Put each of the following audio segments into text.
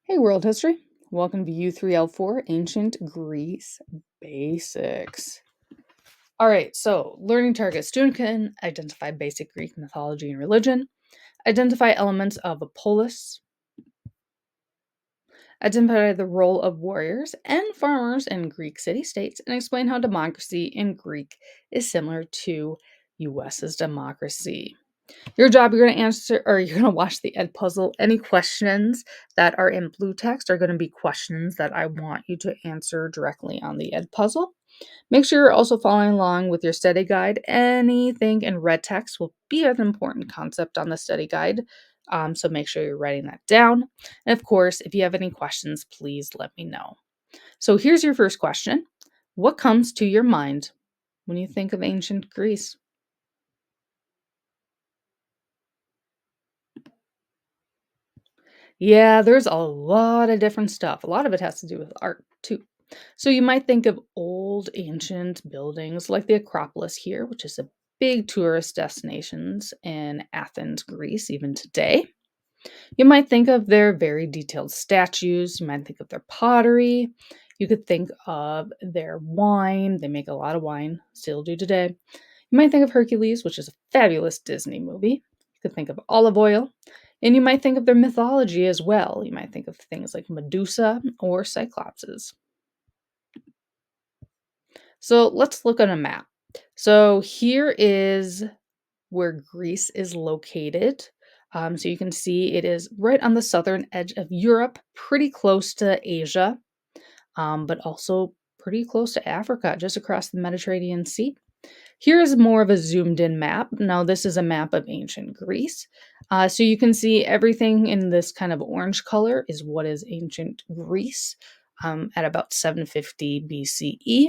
Hey, World History. Welcome to U3-L4 Ancient Greece Basics. All right, so learning target student can identify basic Greek mythology and religion, identify elements of a polis, identify the role of warriors and farmers in Greek city-states, and explain how democracy in Greek is similar to US's democracy. Your job, you're going to answer, or you're going to watch the Ed puzzle. Any questions that are in blue text are going to be questions that I want you to answer directly on the Ed puzzle. Make sure you're also following along with your study guide. Anything in red text will be an important concept on the study guide. So make sure you're writing that down. And of course, if you have any questions, please let me know. So here's your first question. What comes to your mind when you think of ancient Greece? Yeah, there's a lot of different stuff. A lot of it has to do with art too. So you might think of old ancient buildings like the Acropolis here, which is a big tourist destinations in Athens, Greece, even today. You might think of their very detailed statues. You might think of their pottery. You could think of their wine. They make a lot of wine, still do today. You might think of Hercules, which is a fabulous Disney movie. You could think of olive oil. And you might think of their mythology as well. You might think of things like Medusa or Cyclopses. So let's look at a map. So here is where Greece is located. So you can see it is right on the southern edge of Europe, pretty close to Asia, but also pretty close to Africa, just across the Mediterranean Sea. Here is more of a zoomed in map. Now, this is a map of ancient Greece. So you can see everything in this kind of orange color is what is ancient Greece at about 750 BCE.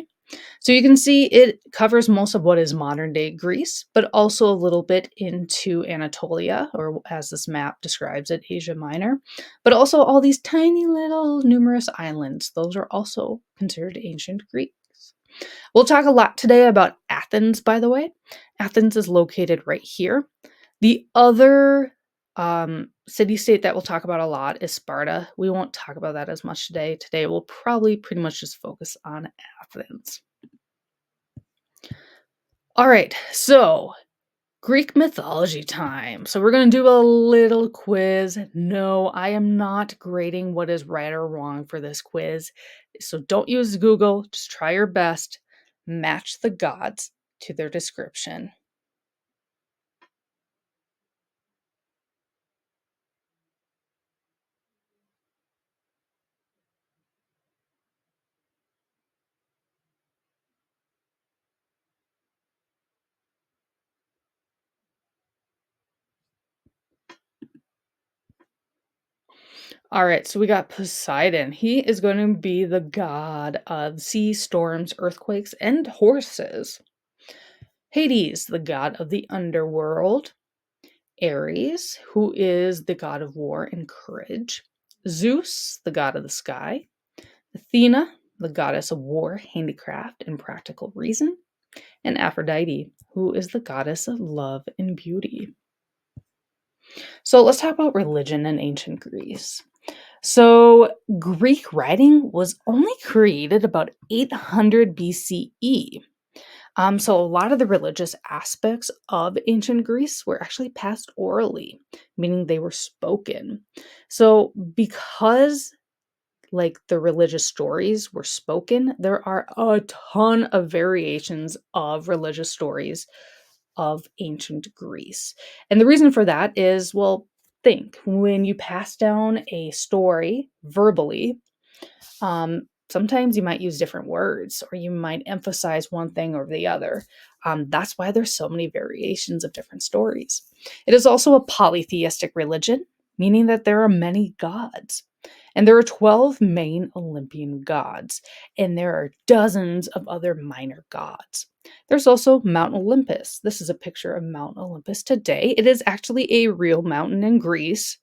So you can see it covers most of what is modern day Greece, but also a little bit into Anatolia, or as this map describes it, Asia Minor, but also all these tiny little numerous islands. Those are also considered ancient Greece. We'll talk a lot today about Athens, by the way. Athens is located right here. The other city state that we'll talk about a lot is Sparta. We won't talk about that as much today. Today we'll probably pretty much just focus on Athens. All right, so Greek mythology time. So we're going to do a little quiz. No, I am not grading what is right or wrong for this quiz. So don't use Google. Just try your best. Match the gods to their description. All right, so we got Poseidon. He is going to be the god of sea, storms, earthquakes, and horses. Hades, the god of the underworld. Ares, who is the god of war and courage. Zeus, the god of the sky. Athena, the goddess of war, handicraft, and practical reason. And Aphrodite, who is the goddess of love and beauty. So let's talk about religion in ancient Greece. So Greek writing was only created about 800 BCE. So a lot of the religious aspects of ancient Greece were actually passed orally, meaning they were spoken. So because like the religious stories were spoken, there are a ton of variations of religious stories of ancient Greece. And the reason for that is, well, think when you pass down a story verbally, sometimes you might use different words or you might emphasize one thing over the other. That's why there's so many variations of different stories. It is also a polytheistic religion, meaning that there are many gods. And there are 12 main Olympian gods, and there are dozens of other minor gods. There's also Mount Olympus. This is a picture of Mount Olympus today. It is actually a real mountain in Greece,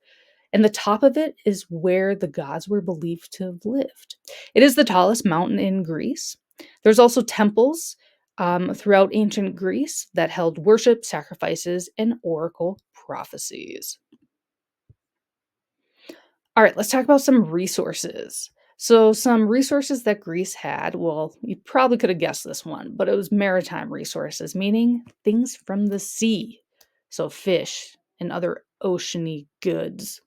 and the top of it is where the gods were believed to have lived. It is the tallest mountain in Greece. There's also temples throughout ancient Greece that held worship, sacrifices, and oracle prophecies. All right, let's talk about some resources. So, some resources that Greece had, well, you probably could have guessed this one, but it was maritime resources, meaning things from the sea. So, fish and other oceany goods.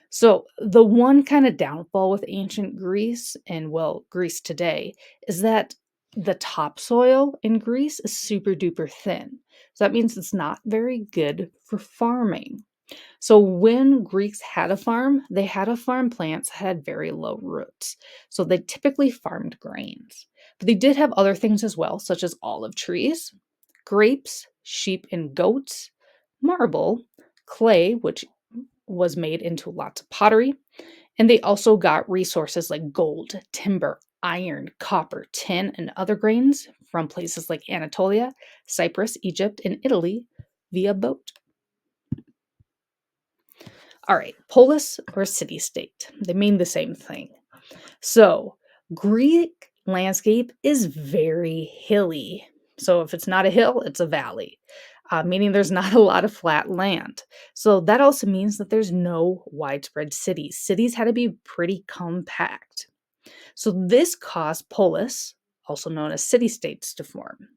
So, the one kind of downfall with ancient Greece and, well, Greece today is that the topsoil in Greece is super duper thin. So, that means it's not very good for farming. So when Greeks had a farm, they had to farm plants that had very low roots. So they typically farmed grains. But they did have other things as well, such as olive trees, grapes, sheep and goats, marble, clay, which was made into lots of pottery, and they also got resources like gold, timber, iron, copper, tin, and other grains from places like Anatolia, Cyprus, Egypt, and Italy via boat. All right, polis or city state. They mean the same thing. So, Greek landscape is very hilly. So, if it's not a hill, it's a valley, meaning there's not a lot of flat land. So, that also means that there's no widespread cities. Cities had to be pretty compact. So, this caused polis, also known as city states, to form.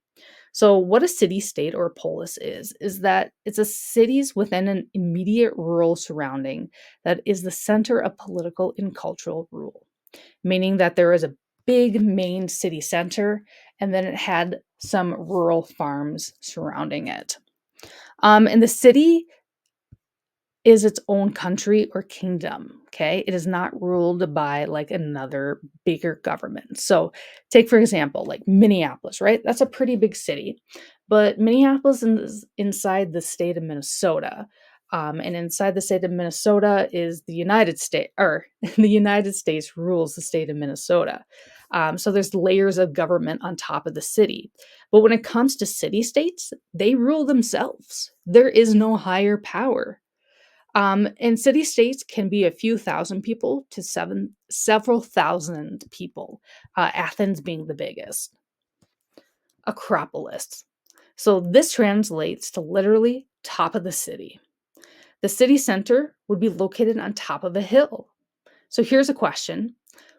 So, what a city state or a polis is that it's a cities within an immediate rural surrounding that is the center of political and cultural rule, meaning that there is a big main city center and then it had some rural farms surrounding it. And the city is its own country or kingdom. Okay. It is not ruled by like another bigger government. So, take for example, like Minneapolis, right? That's a pretty big city, but Minneapolis is inside the state of Minnesota. And inside the state of Minnesota is the United States, or the United States rules the state of Minnesota. So there's layers of government on top of the city. But when it comes to city states, they rule themselves. There is no higher power. And city states can be a few thousand people to several thousand people, Athens being the biggest. Acropolis. So this translates to literally top of the city. The city center would be located on top of a hill. So here's a question.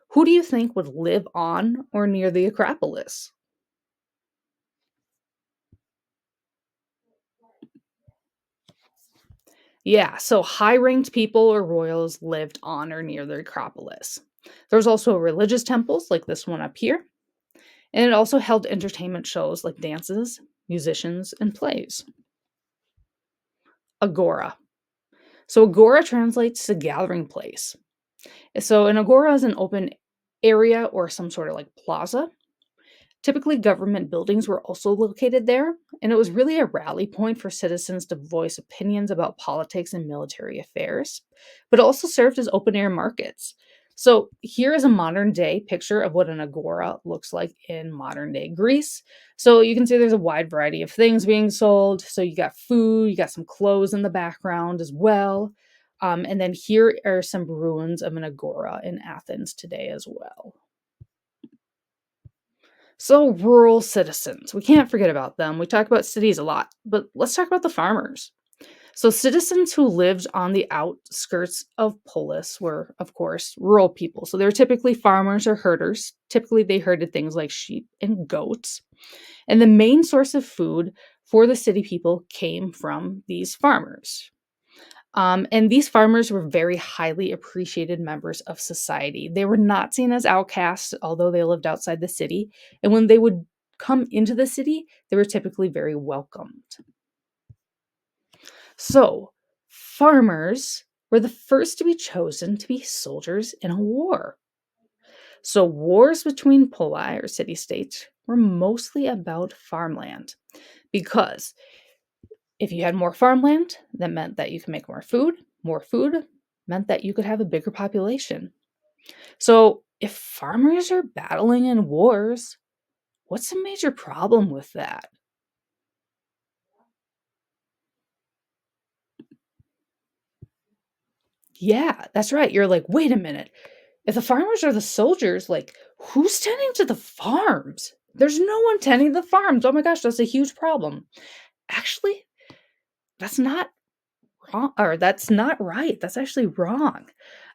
Who do you think would live on or near the Acropolis? Yeah, so high ranked people or royals lived on or near the Acropolis. There's also religious temples like this one up here. And it also held entertainment shows like dances, musicians, and plays. Agora. So, agora translates to gathering place. So, an agora is an open area or some sort of like plaza. Typically, government buildings were also located there, and it was really a rally point for citizens to voice opinions about politics and military affairs, but it also served as open air markets. So, here is a modern day picture of what an agora looks like in modern day Greece. So, you can see there's a wide variety of things being sold. So, you got food, you got some clothes in the background as well. And then here are some ruins of an agora in Athens today as well. So, rural citizens, we can't forget about them. We talk about cities a lot, but let's talk about the farmers. So, citizens who lived on the outskirts of polis were, of course, rural people. So, they were typically farmers or herders. Typically, they herded things like sheep and goats. And the main source of food for the city people came from these farmers. And these farmers were very highly appreciated members of society. They were not seen as outcasts, although they lived outside the city. And when they would come into the city, they were typically very welcomed. So, farmers were the first to be chosen to be soldiers in a war. So, wars between poli or city states were mostly about farmland because if you had more farmland, that meant that you could make more food. More food meant that you could have a bigger population. So, if farmers are battling in wars, what's the major problem with that? Yeah, that's right. You're like, wait a minute. If the farmers are the soldiers, like, who's tending to the farms? There's no one tending the farms. Oh my gosh, that's a huge problem. Actually, that's not wrong, or that's not right. That's actually wrong.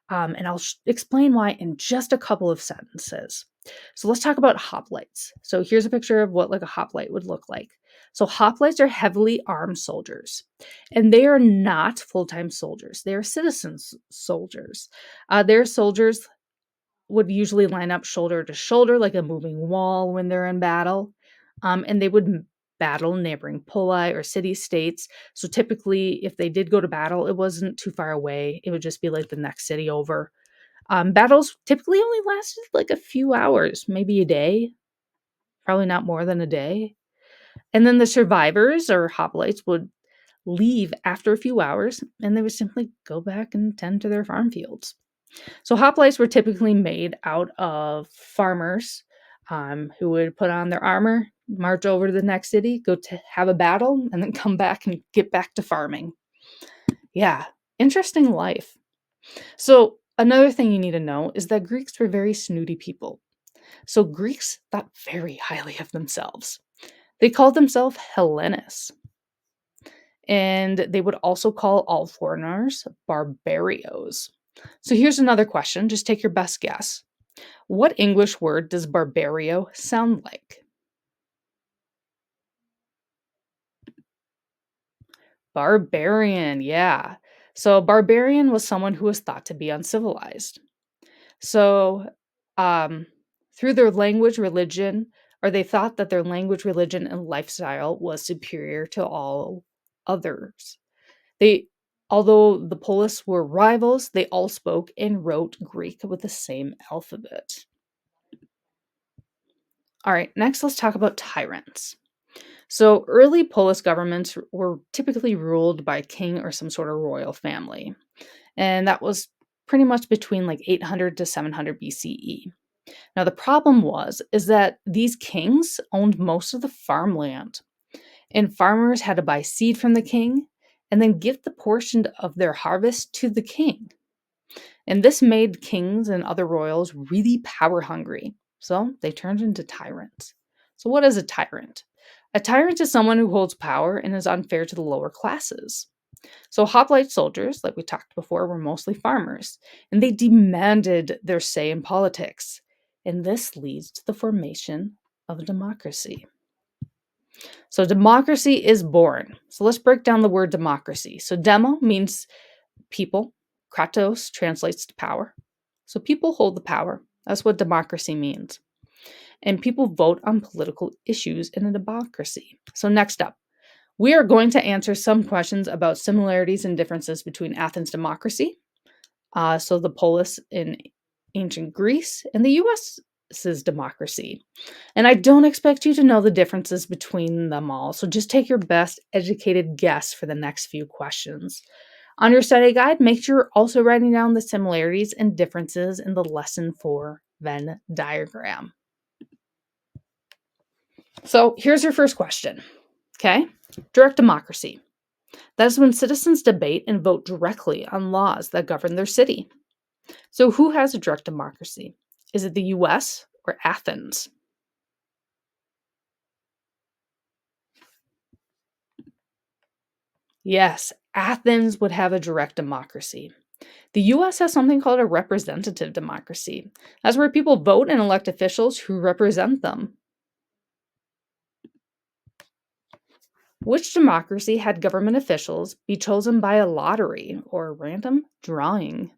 And I'll explain why in just a couple of sentences. So let's talk about hoplites. So here's a picture of what like a hoplite would look like. So hoplites are heavily armed soldiers, and they are not full-time soldiers. They are citizens soldiers. Their soldiers would usually line up shoulder to shoulder like a moving wall when they're in battle, and they would battle neighboring poli or city states. So typically, if they did go to battle, it wasn't too far away. It would just be like the next city over. Battles typically only lasted like a few hours, maybe a day, probably not more than a day. And then the survivors or hoplites would leave after a few hours and they would simply go back and tend to their farm fields. So hoplites were typically made out of farmers who would put on their armor, march over to the next city, go to have a battle, and then come back and get back to farming. Yeah, interesting life. So another thing you need to know is that Greeks were very snooty people. So Greeks thought very highly of themselves. They called themselves Hellenists. And they would also call all foreigners barbarios. So here's another question. Just take your best guess. What English word does barbario sound like? Barbarian, yeah. So barbarian was someone who was thought to be uncivilized. So, um, through their language, religion, or they thought that their language, religion, and lifestyle was superior to all others. They, although the Polis were rivals, they all spoke and wrote Greek with the same alphabet. All right, next let's talk about tyrants. So, early Polis governments were typically ruled by a king or some sort of royal family, and that was pretty much between like 800 to 700 BCE. Now, the problem is that these kings owned most of the farmland, and farmers had to buy seed from the king and then give the portion of their harvest to the king. And this made kings and other royals really power hungry. So they turned into tyrants. So, what is a tyrant? A tyrant is someone who holds power and is unfair to the lower classes. So, hoplite soldiers, like we talked before, were mostly farmers, and they demanded their say in politics. And this leads to the formation of a democracy. So, democracy is born. So, let's break down the word democracy. So, demo means people, kratos translates to power. So, people hold the power. That's what democracy means. And people vote on political issues in a democracy. So, next up, we are going to answer some questions about similarities and differences between Athens democracy, so the polis in ancient Greece, and the US's democracy. And I don't expect you to know the differences between them all, so just take your best educated guess for the next few questions. On your study guide, make sure you're also writing down the similarities and differences in the lesson 4 Venn diagram. So here's your first question. Okay, direct democracy. That is when citizens debate and vote directly on laws that govern their city. So, who has a direct democracy? Is it the US or Athens? Yes, Athens would have a direct democracy. The US has something called a representative democracy. That's where people vote and elect officials who represent them. Which democracy had government officials be chosen by a lottery or random drawing?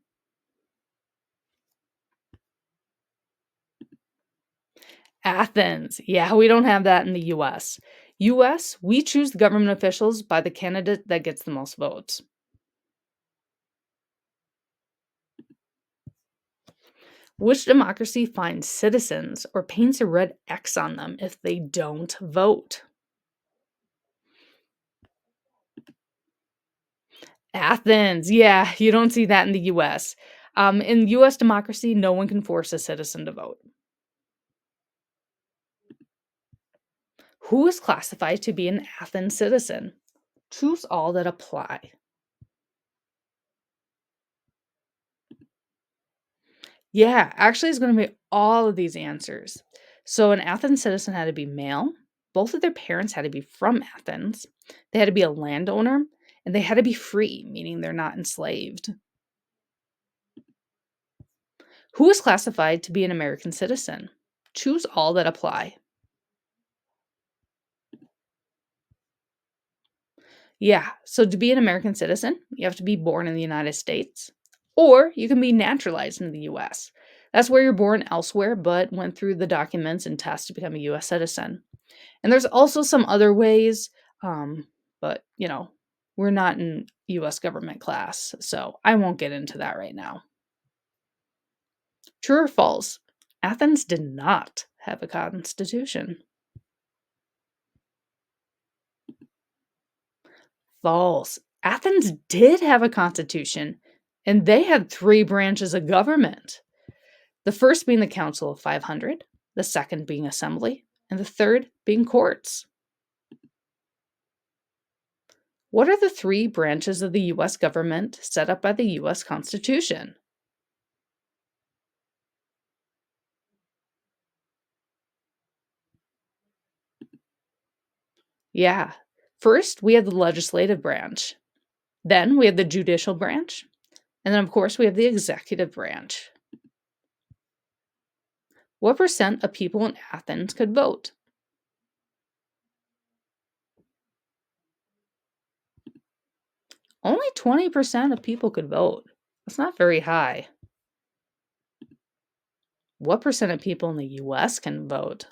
Athens. Yeah, we don't have that in the US. US, we choose the government officials by the candidate that gets the most votes. Which democracy finds citizens or paints a red X on them if they don't vote? Athens. Yeah, you don't see that in the US. In US democracy, no one can force a citizen to vote. Who is classified to be an Athens citizen? Choose all that apply. Yeah, actually, it's going to be all of these answers. So, an Athens citizen had to be male. Both of their parents had to be from Athens. They had to be a landowner, and they had to be free, meaning they're not enslaved. Who is classified to be an American citizen? Choose all that apply. Yeah, so to be an American citizen, you have to be born in the United States, or you can be naturalized in the US. That's where you're born elsewhere, but went through the documents and tests to become a US citizen. And there's also some other ways, but we're not in US government class, so I won't get into that right now. True or false? Athens did not have a constitution. False. Athens did have a constitution, and they had three branches of government. The first being the Council of 500, the second being assembly, and the third being courts. What are the three branches of the US government set up by the US Constitution? Yeah. First, we have the legislative branch. Then we have the judicial branch. And then, of course, we have the executive branch. What percent of people in Athens could vote? Only 20% of people could vote. That's not very high. What percent of people in the US can vote?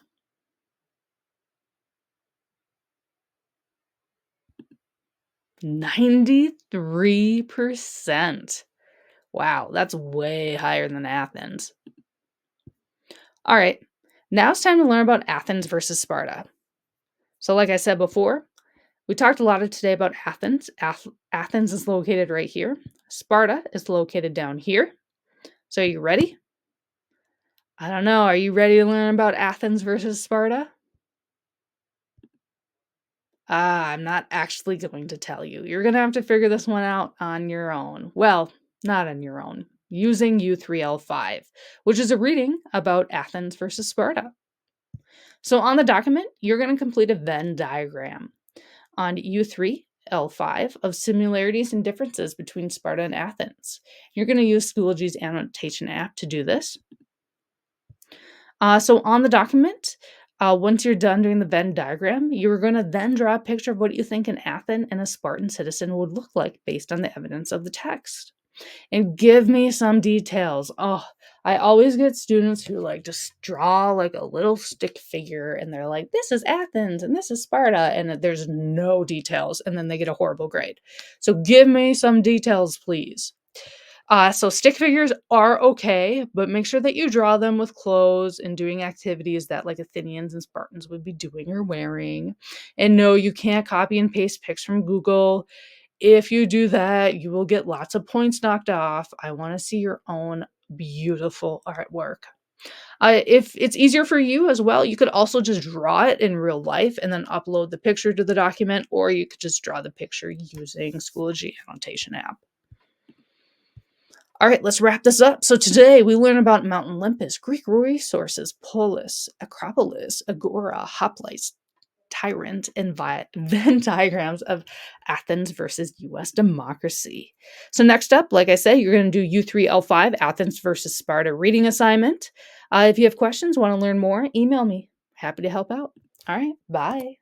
93%. Wow, that's way higher than Athens. All right, now it's time to learn about Athens versus Sparta. So, like I said before, we talked a lot today about Athens. Athens is located right here. Sparta is located down here. So, are you ready? I don't know. Are you ready to learn about Athens versus Sparta? I'm not actually going to tell you. You're going to have to figure this one out on your own. Well, not on your own, using U3-L5, which is a reading about Athens versus Sparta. So on the document, you're going to complete a Venn diagram on U3-L5 of similarities and differences between Sparta and Athens. You're going to use Schoology's annotation app to do this. So on the document, once you're done doing the Venn diagram, you're going to then draw a picture of what you think an Athens and a Spartan citizen would look like based on the evidence of the text. And give me some details. Oh, I always get students who just draw like a little stick figure and they're like, this is Athens and this is Sparta, and there's no details, and then they get a horrible grade. So give me some details, please. So stick figures are okay, but make sure that you draw them with clothes and doing activities that like Athenians and Spartans would be doing or wearing. And no, you can't copy and paste pics from Google. If you do that, you will get lots of points knocked off. I want to see your own beautiful artwork. If it's easier for you as well, you could also just draw it in real life and then upload the picture to the document, or you could just draw the picture using Schoology annotation app. All right, let's wrap this up. So today we learn about Mount Olympus, Greek resources, Polis, Acropolis, Agora, hoplites, tyrant, and Venn diagrams of Athens versus US democracy. So next up, like I said, you're going to do U3-L5, Athens versus Sparta reading assignment. If you have questions, want to learn more, email me. Happy to help out. All right, bye.